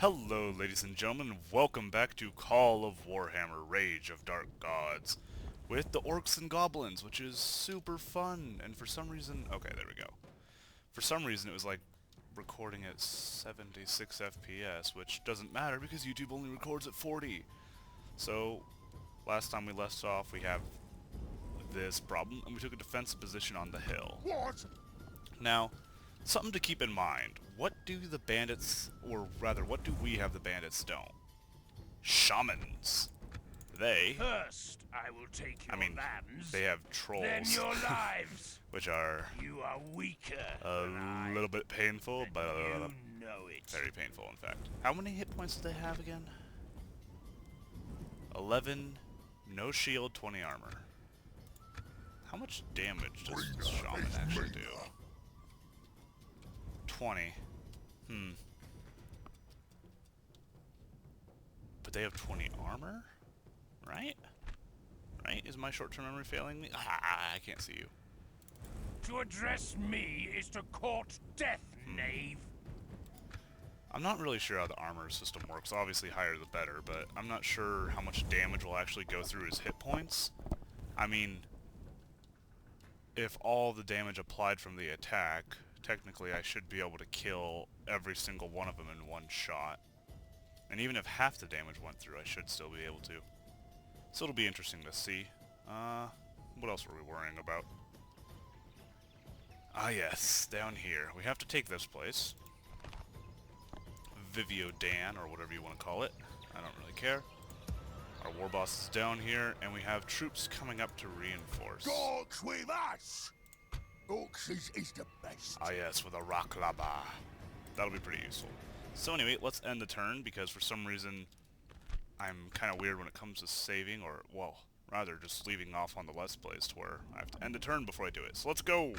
Hello, ladies and gentlemen, welcome back to Call of Warhammer Rage of Dark Gods with the Orcs and Goblins, which is super fun, and for some reason... Okay, there we go. For some reason it was like recording at 76 FPS, which doesn't matter because YouTube only records at 40. So, last time we left off we have this problem, and we took a defensive position on the hill. What? Now, something to keep in mind. What do the bandits, or rather, what do we have the bandits don't? Shamans. They... First, I will take your lands. they have trolls. Then your lives. Which are... You are weaker a little bit painful, but... you know it. very painful, in fact. How many hit points do they have again? 11, no shield, 20 armor. How much damage does the shaman actually do? 20. But they have 20 armor? Right? Right? Is my short-term memory failing me? Ah, I can't see you. To address me is to court death, knave. I'm not really sure how the armor system works. Obviously higher the better, but I'm not sure how much damage will actually go through his hit points. I mean, if all the damage applied from the attack, technically I should be able to kill every single one of them in one shot. And even if half the damage went through, I should still be able to. So it'll be interesting to see. What else were we worrying about? Ah yes, down here. We have to take this place. Vivio Dan, or whatever you want to call it. I don't really care. Our war boss is down here, and we have troops coming up to reinforce. Orcs with us! Orcs is the best. Ah yes, with a rock lava. That'll be pretty useful. So anyway, let's end the turn, because for some reason I'm kind of weird when it comes to saving, or, well, rather just leaving off on the Let's Plays to where I have to end the turn before I do it. So let's go!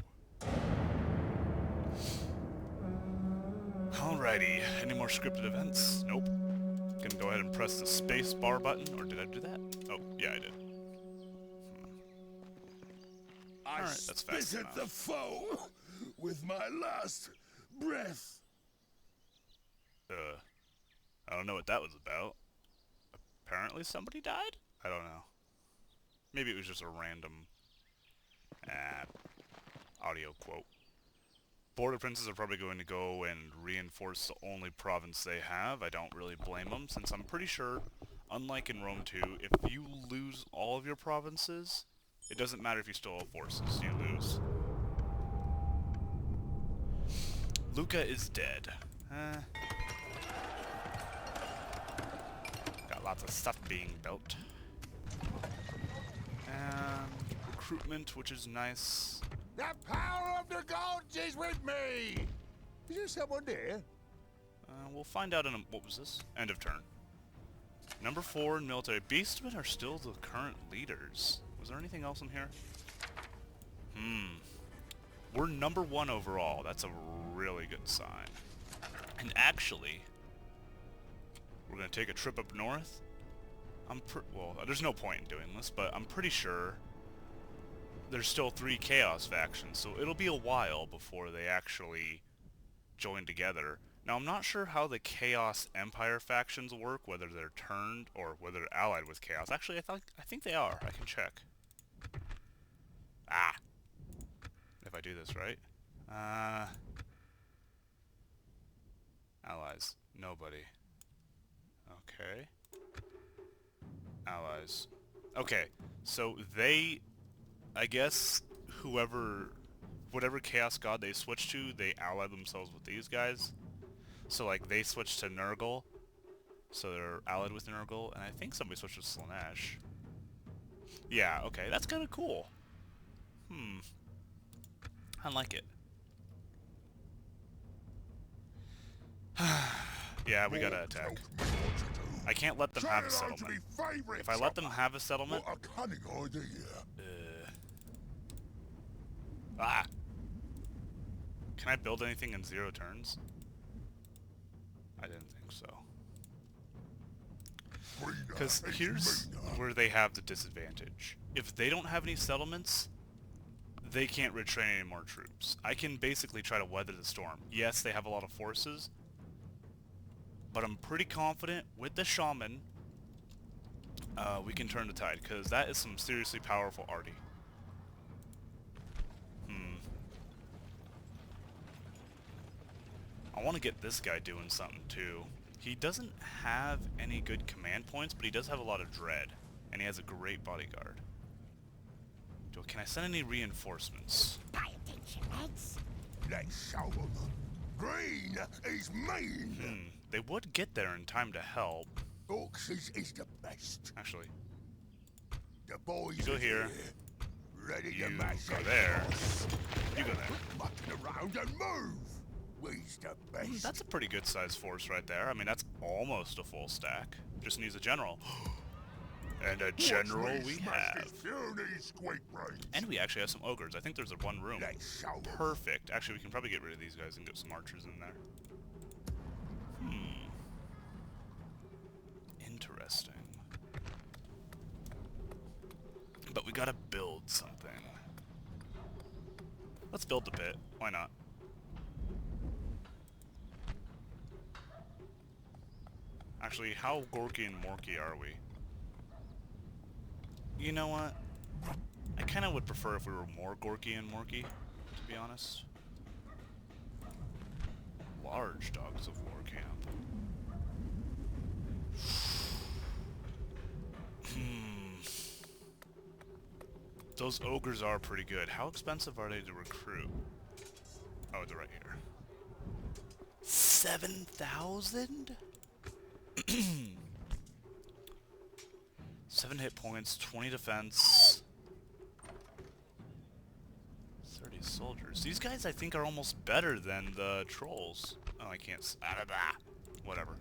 Alrighty, any more scripted events? Nope. Gonna go ahead and press the space bar button, or did I do that? Oh, yeah, I did. Alright, that's fast spit enough. at the foe with my last breath. I don't know what that was about. Apparently somebody died? I don't know. Maybe it was just a random audio quote. Border princes are probably going to go and reinforce the only province they have. I don't really blame them, since I'm pretty sure, unlike in Rome 2, if you lose all of your provinces, it doesn't matter if you still have forces, you lose. Luca is dead. Got lots of stuff being built. And recruitment, which is nice. The power of the gods is with me! Is there someone there? We'll find out in a... What was this? End of turn. Number 4 in military. Beastmen are still the current leaders. Was there anything else in here? We're number 1 overall. That's a really good sign. And actually, we're going to take a trip up north. Well, there's no point in doing this, but I'm pretty sure there's still 3 Chaos factions, so it'll be a while before they actually join together. Now, I'm not sure how the Chaos Empire factions work, whether they're turned or whether they're allied with Chaos. Actually, I think they are. I can check. Ah! If I do this right. Allies. Nobody. Okay. Allies. Okay, so they... I guess whatever Chaos God they switch to, they ally themselves with these guys. So like they switch to Nurgle, so they're allied with Nurgle, and I think somebody switched to Slaanesh. Yeah, okay, that's kind of cool. I like it. Yeah, we gotta attack. I can't let them have a settlement. If I let them have a settlement... What a cunning idea. Can I build anything in 0 turns? I didn't think so. Because here's where they have the disadvantage. If they don't have any settlements, they can't retrain any more troops. I can basically try to weather the storm. Yes, they have a lot of forces, But I'm pretty confident with the shaman, we can turn the tide, because that is some seriously powerful Arty. I want to get this guy doing something too. He doesn't have any good command points, but he does have a lot of dread. And he has a great bodyguard. Can I send any reinforcements? Pay attention, lads. Let's show 'em. Green is mean. They would get there in time to help. Orcs is the best. Actually, The boys you go are here. ready You to mash go it. there. You go there. Mucking around and move. We's the best. That's a pretty good sized force right there. I mean, that's almost a full stack. Just needs a general. And a general we have. And we actually have some ogres. I think there's one room. Let's show 'em. Perfect. Actually, we can probably get rid of these guys and get some archers in there. Interesting. But we gotta build something. Let's build the pit. Why not? Actually, how Gorky and Morky are we? You know what? I kind of would prefer if we were more Gorky and Morky, to be honest. Large Dogs of War camp. Those ogres are pretty good. How expensive are they to recruit? Oh, they're right here. 7,000? 7 hit points, 20 defense, 30 soldiers. These guys, I think, are almost better than the trolls. Oh, I can't. Whatever.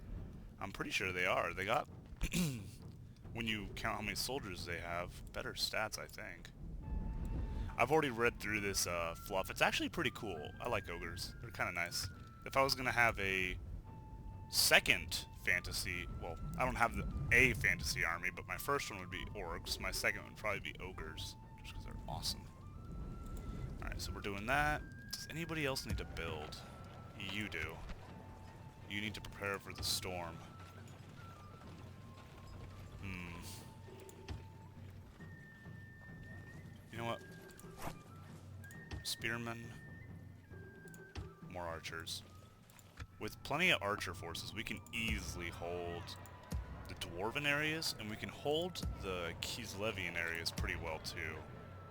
I'm pretty sure they are. They got, when you count how many soldiers they have, better stats, I think. I've already read through this fluff. It's actually pretty cool. I like ogres. They're kind of nice. If I was going to have a second fantasy, well, I don't have a fantasy army, but my first one would be orcs. My second would probably be ogres, just because they're awesome. Alright, so we're doing that. Does anybody else need to build? You do. You need to prepare for the storm. You know what? Spearmen. More archers. With plenty of archer forces, we can easily hold the dwarven areas, and we can hold the Kislevian areas pretty well too.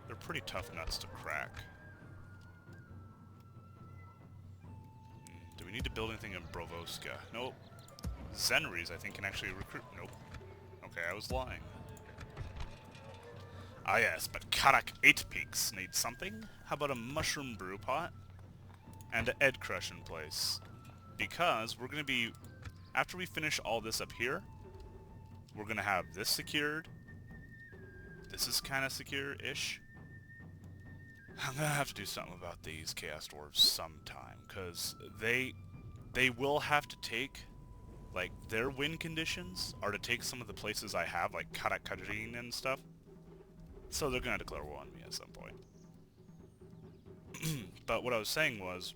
They're pretty tough nuts to crack. Do we need to build anything in Brovoska? Nope. Zenries, I think, can actually recruit. Nope. Okay, I was lying. Ah yes, but Karak 8 Peaks needs something. How about a mushroom brew pot? And an Ed Crush in place. Because we're going to be, after we finish all this up here, we're going to have this secured. This is kind of secure-ish. I'm going to have to do something about these Chaos Dwarves sometime, because they will have to take, like, their win conditions are to take some of the places I have, like Karak Kajin and stuff. So they're going to declare war on me at some point. But what I was saying was,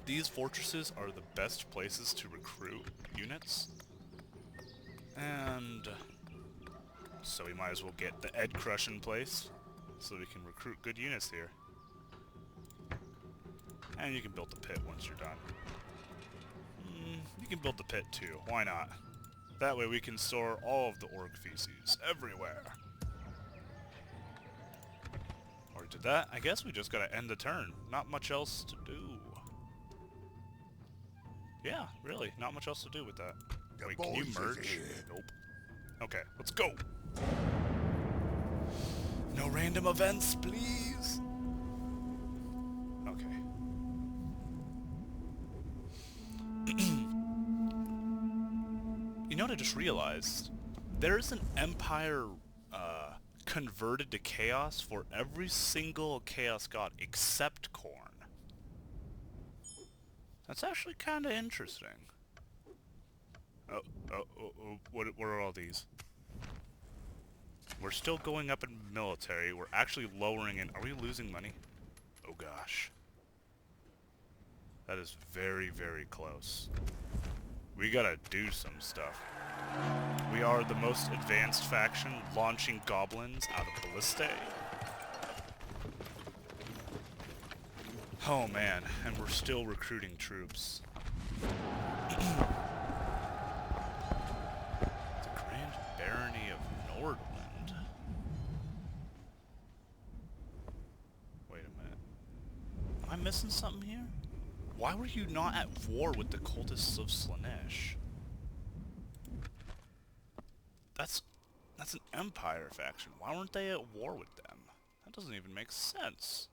these fortresses are the best places to recruit units. And so we might as well get the Ed Crush in place so we can recruit good units here. And you can build the pit once you're done. You can build the pit too, why not? That way we can store all of the orc feces everywhere. Already did that. I guess we just gotta end the turn. Not much else to do. Yeah, really, not much else to do with that. Wait, can you merge? Nope. Okay, let's go! No random events, please! Okay. You know what I just realized? There's an empire converted to chaos for every single chaos god except Khorne. That's actually kind of interesting. What are all these? We're still going up in military. We're actually lowering in... Are we losing money? Oh gosh. That is very, very close. We gotta do some stuff. We are the most advanced faction, launching goblins out of ballistae. Oh man, and we're still recruiting troops. The Grand Barony of Nordland. Wait a minute. Am I missing something here? Why were you not at war with the cultists of Slaanesh? That's an Empire faction. Why weren't they at war with them? That doesn't even make sense.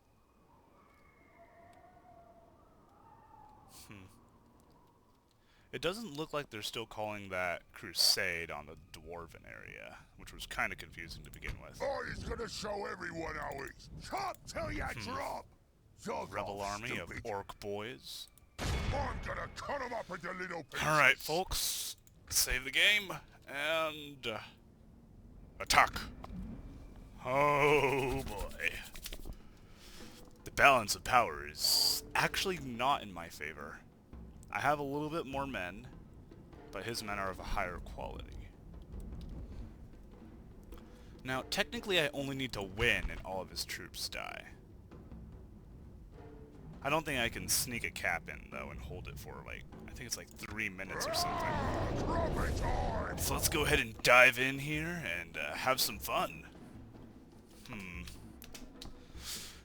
It doesn't look like they're still calling that crusade on the Dwarven area, which was kind of confusing to begin with. Arty's gonna show everyone how it's chop till you drop. Rebel army of orc boys. I'm gonna cut them up into little pieces. Alright, folks. Save the game and attack. Oh boy. The balance of power is actually not in my favor. I have a little bit more men, but his men are of a higher quality. Now, technically I only need to win and all of his troops die. I don't think I can sneak a cap in, though, and hold it for, like, I think it's like 3 minutes or something. So let's go ahead and dive in here and have some fun.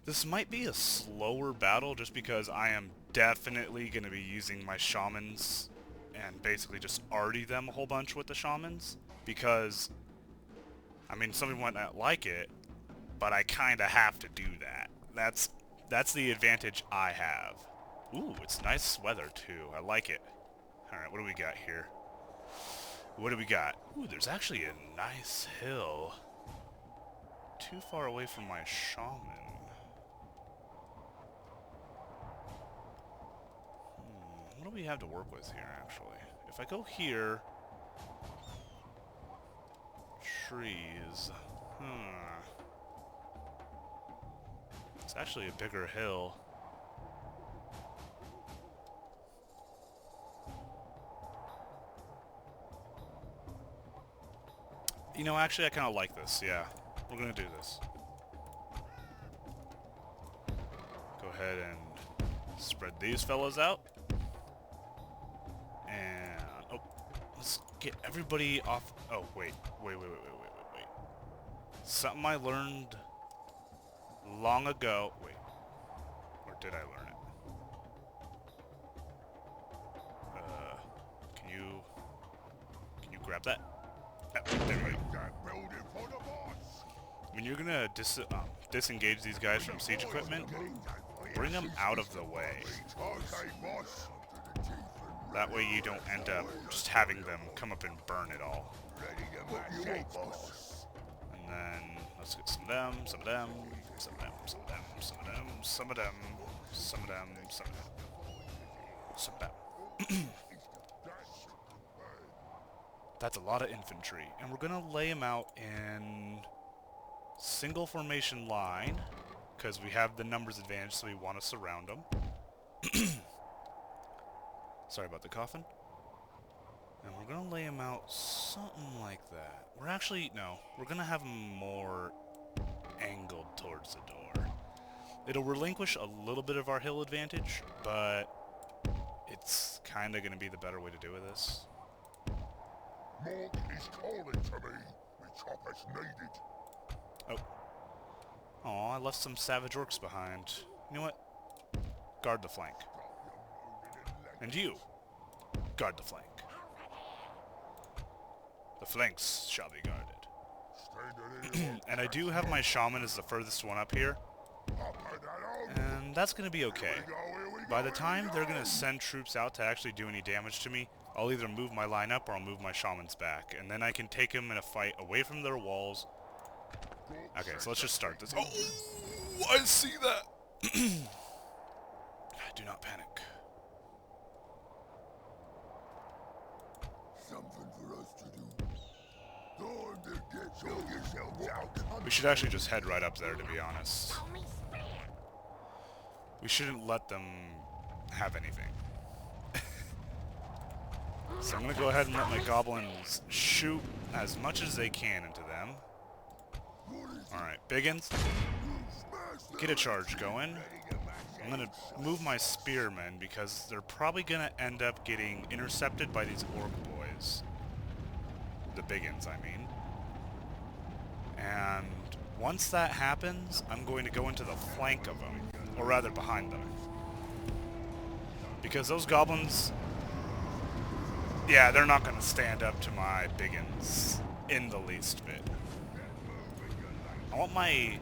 This might be a slower battle just because I am definitely going to be using my shamans and basically just arty them a whole bunch with the shamans. Because, I mean, some people might not like it, but I kind of have to do that. That's the advantage I have. Ooh, it's nice weather too. I like it. Alright, what do we got here? What do we got? Ooh, there's actually a nice hill. Too far away from my shaman. What do we have to work with here, actually? If I go here... Trees. It's actually a bigger hill. You know, actually, I kind of like this. Yeah, we're gonna do this. Go ahead and spread these fellas out. And oh, let's get everybody off. Oh, wait. Something I learned long ago. Wait, or did I learn it? Can you grab that? There we go. When you're gonna disengage these guys from siege equipment, bring them out of the way. That way you don't end up just having them come up and burn it all. And then let's get some of them, some of them, some of them, some of them, some of them, some of them, some of them, some of them, some of them. That's a lot of infantry, and we're gonna lay them out in single formation line because we have the numbers advantage, so we want to surround them. Sorry about the coughing. And we're gonna lay them out something like that. We're actually, no, we're gonna have them more angled towards the door. It'll relinquish a little bit of our hill advantage, but it's kind of gonna be the better way to do with this. Mork is calling to me. The chopper's needed. Oh. Aw, I left some savage orcs behind. You know what? Guard the flank. And you, guard the flank. The flanks shall be guarded. And I do have my shaman as the furthest one up here. And that's going to be okay. By the time they're going to send troops out to actually do any damage to me, I'll either move my line up or I'll move my shamans back. And then I can take them in a fight away from their walls. Okay, so let's just start this. Oh, I see that! Do not panic. Something for us to do. Time to get yourselves out. We should actually just head right up there, to be honest. We shouldn't let them have anything. So I'm going to go ahead and let my goblins shoot as much as they can into them. Alright, biggins. Get a charge going. I'm going to move my spearmen because they're probably going to end up getting intercepted by these orc boys. The biggins, I mean. And once that happens, I'm going to go into the flank of them. Or rather, behind them. Because those goblins... yeah, they're not going to stand up to my biggins in the least bit. I want my...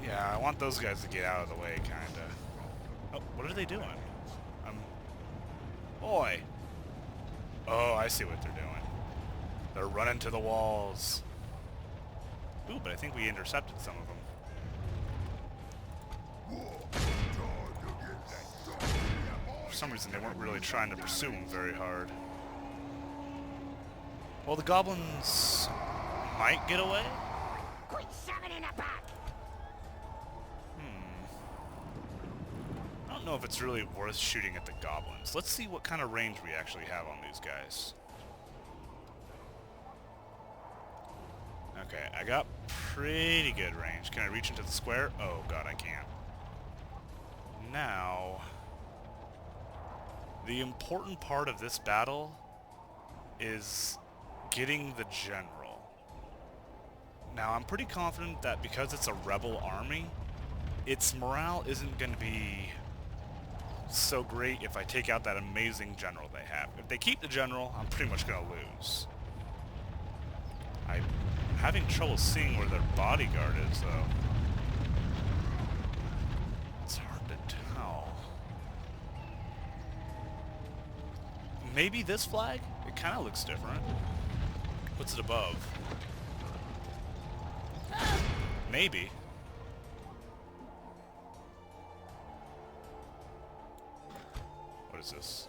yeah, I want those guys to get out of the way, kinda. Oh, what are they doing? Boy! Oh, I see what they're doing. They're running to the walls. Ooh, but I think we intercepted some of them. For some reason, they weren't really trying to pursue him very hard. Well, the goblins might get away? Quit shoving in the back! I don't know if it's really worth shooting at the goblins. Let's see what kind of range we actually have on these guys. Okay, I got pretty good range. Can I reach into the square? Oh god, I can't. Now, the important part of this battle is getting the general. Now, I'm pretty confident that because it's a rebel army, its morale isn't going to be so great if I take out that amazing general they have. If they keep the general, I'm pretty much going to lose. I'm having trouble seeing where their bodyguard is, though. It's hard to tell. Maybe this flag? It kind of looks different. What's it above? Maybe. What is this?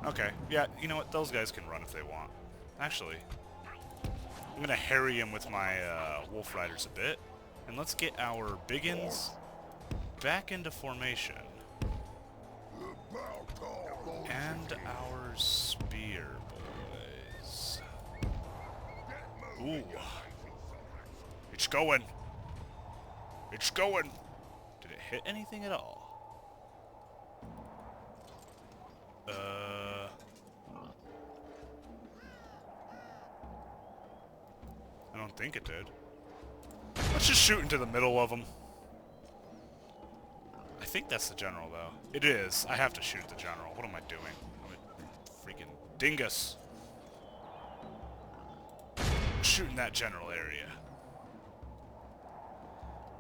Okay, yeah, you know what? Those guys can run if they want. Actually, I'm gonna harry him with my wolf riders a bit, and let's get our biggins back into formation. And our spear boys. Ooh. It's going. It's going. Did it hit anything at all? I don't think it did. Let's just shoot into the middle of them. I think that's the general, though. It is. I have to shoot at the general. What am I doing? I'm a freaking dingus. Shooting that general area.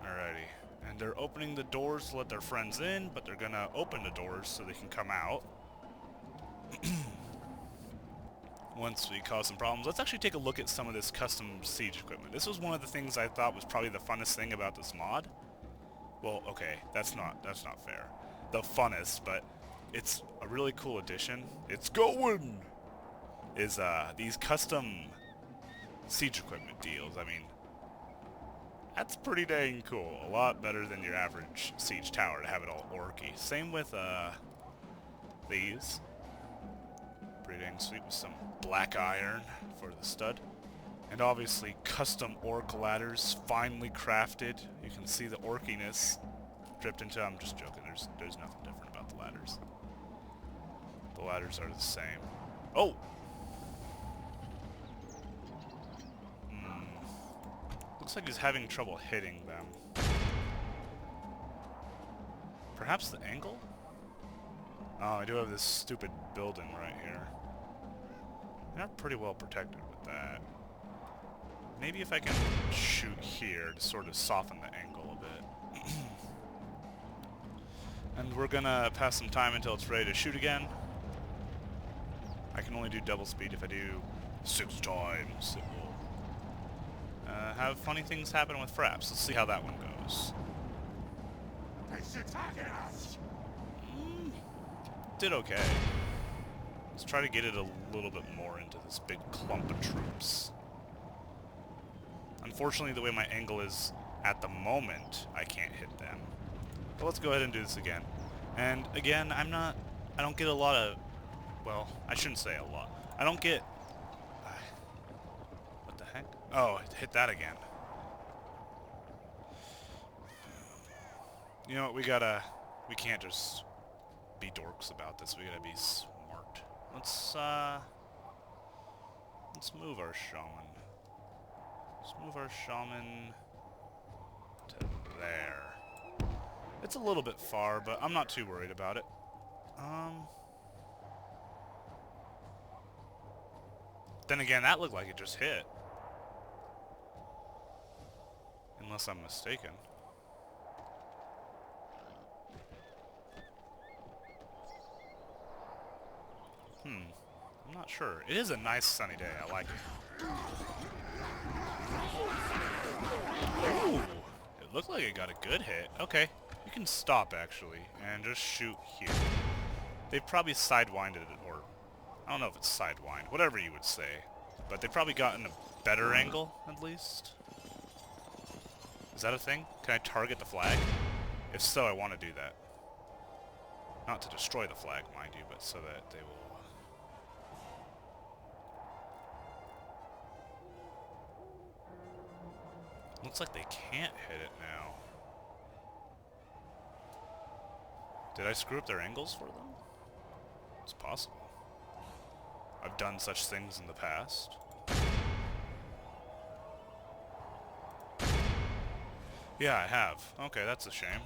Alrighty. And they're opening the doors to let their friends in, but they're gonna open the doors so they can come out. Once we cause some problems. Let's actually take a look at some of this custom siege equipment. This was one of the things I thought was probably the funnest thing about this mod. Well, okay, that's not fair. The funnest, but it's a really cool addition. It's going! Is these custom siege equipment deals. I mean, that's pretty dang cool. A lot better than your average siege tower to have it all orky. Same with these. Pretty dang sweet with some black iron for the stud. And obviously custom orc ladders, finely crafted. You can see the orkiness dripped into. I'm just joking. There's nothing different about the ladders. The ladders are the same. Oh! Looks like he's having trouble hitting them. Perhaps the angle? Oh, I do have this stupid building right here. They're pretty well protected with that. Maybe if I can shoot here to sort of soften the angle a bit. And we're gonna pass some time until it's ready to shoot again. I can only do double speed. If I do 6 times, it will have funny things happen with fraps. Let's see how that one goes. Did okay. Let's try to get it a little bit more into this big clump of troops. Unfortunately, the way my angle is at the moment, I can't hit them. But let's go ahead and do this again. And again, I'm not I don't get a lot of... Well, I shouldn't say a lot. I don't get... What the heck? Oh, it hit that again. You know what, we can't just be dorks about this. We gotta be smart. Let's move our shaman. Let's move our shaman to there. It's a little bit far, but I'm not too worried about it. Then again, that looked like it just hit. Unless I'm mistaken. I'm not sure. It is a nice sunny day. I like it. Ooh, it looked like it got a good hit. Okay, you can stop actually and just shoot here. They've probably sidewinded it, or I don't know if it's sidewind, whatever you would say. But they've probably gotten a better angle, at least. Is that a thing? Can I target the flag? If so, I want to do that. Not to destroy the flag, mind you, but so that they will... Looks like they can't hit it now. Did I screw up their angles for them? It's possible. I've done such things in the past. Yeah, I have. Okay, that's a shame.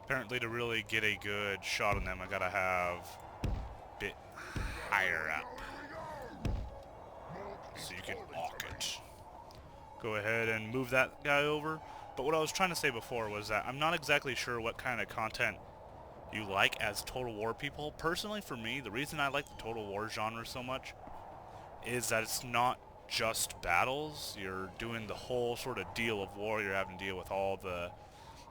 Apparently to really get a good shot on them, I gotta have a bit higher up. So you can walk it. Go ahead and move that guy over. But what I was trying to say before was that I'm not exactly sure what kind of content you like as Total War people. Personally, for me, the reason I like the Total War genre so much is that it's not just battles. You're doing the whole sort of deal of war. You're having to deal with all the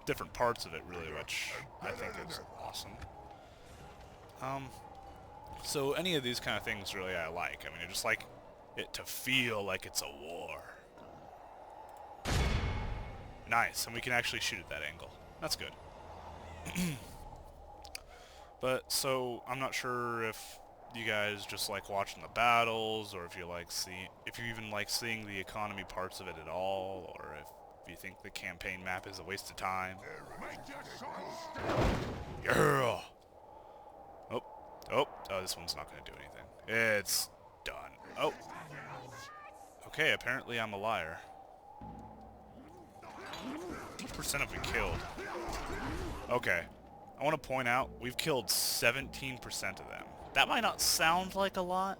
different parts of it, really, which I think is awesome. So any of these kind of things, really, I like. I mean, I just like it to feel like it's a war. Nice, and we can actually shoot at that angle. That's good. But, so, I'm not sure if you guys just like watching the battles, or if you like if you even like seeing the economy parts of it at all, or if you think the campaign map is a waste of time. Yeah! Oh, this one's not going to do anything. It's done. Oh. Okay, apparently I'm a liar. What percent have we killed? Okay. I want to point out, we've killed 17% of them. That might not sound like a lot,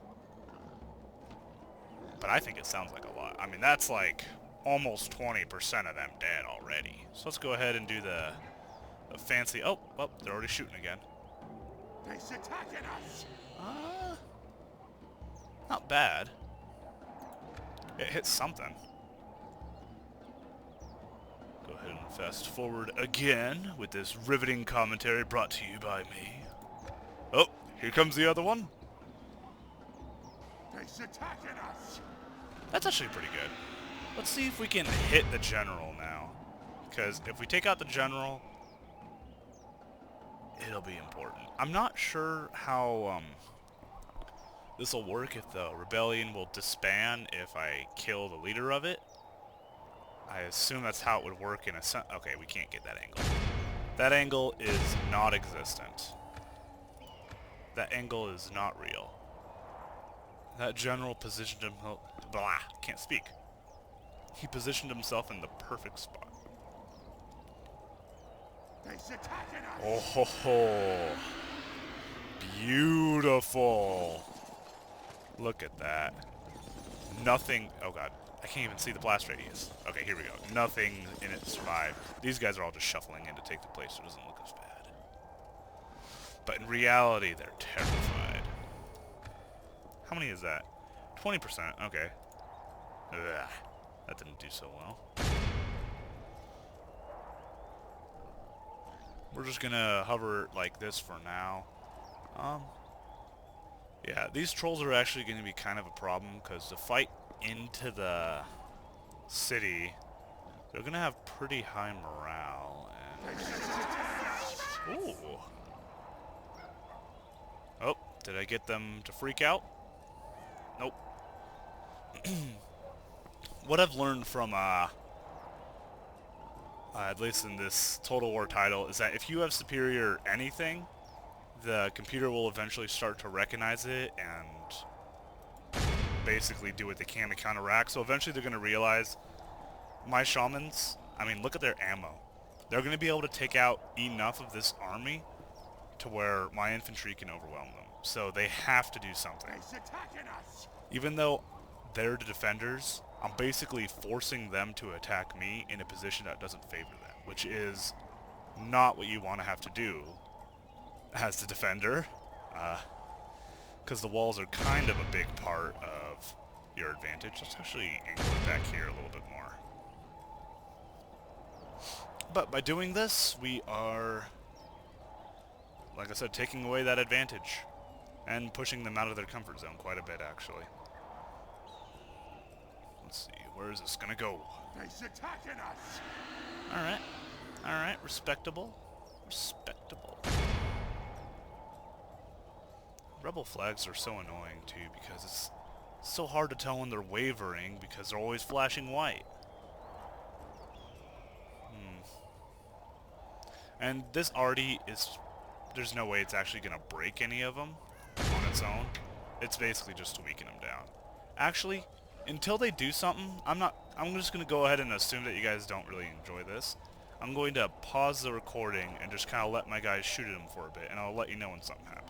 but I think it sounds like a lot. I mean, that's like almost 20% of them dead already. So let's go ahead and do the fancy... Oh, well, they're already shooting again. He's attacking us. Not bad. It hit something. Go ahead and fast forward again with this riveting commentary brought to you by me. Oh, here comes the other one. He's attacking us. That's actually pretty good. Let's see if we can hit the general now. Because if we take out the general, it'll be important. I'm not sure how this will work, if the rebellion will disband if I kill the leader of it. I assume that's how it would work in a sense. Okay, we can't get that angle. That angle is not existent. That angle is not real. That general positioned himself... Blah, can't speak. He positioned himself in the perfect spot. He's attacking us. Oh ho ho! Beautiful! Look at that. Nothing... Oh god. I can't even see the blast radius. Okay, here we go. Nothing in it survived. These guys are all just shuffling in to take the place, so it doesn't look as bad. But in reality, they're terrified. How many is that? 20%. Okay. Ugh, that didn't do so well. We're just gonna hover like this for now. Yeah, these trolls are actually gonna be kind of a problem, because to fight into the city, they're gonna have pretty high morale, and... Ooh! Oh, did I get them to freak out? Nope. What I've learned from, at least in this Total War title, is that if you have superior anything, the computer will eventually start to recognize it and basically do what they can to counteract. So eventually they're going to realize my shamans, I mean, look at their ammo. They're going to be able to take out enough of this army to where my infantry can overwhelm them. So they have to do something. He's attacking us! Even though they're the defenders, I'm basically forcing them to attack me in a position that doesn't favor them, which is not what you want to have to do as the defender, because the walls are kind of a big part of your advantage. Let's actually angle it back here a little bit more. But by doing this, we are, like I said, taking away that advantage and pushing them out of their comfort zone quite a bit, actually. Let's see, where is this gonna go? He's attacking us! Alright. Alright, respectable. Respectable. Rebel flags are so annoying, too, because it's so hard to tell when they're wavering because they're always flashing white. And this Arty is... there's no way it's actually gonna break any of them on its own. It's basically just to weaken them down. Actually, until they do something, I'm just gonna go ahead and assume that you guys don't really enjoy this. I'm going to pause the recording and just kind of let my guys shoot at them for a bit, and I'll let you know when something happens.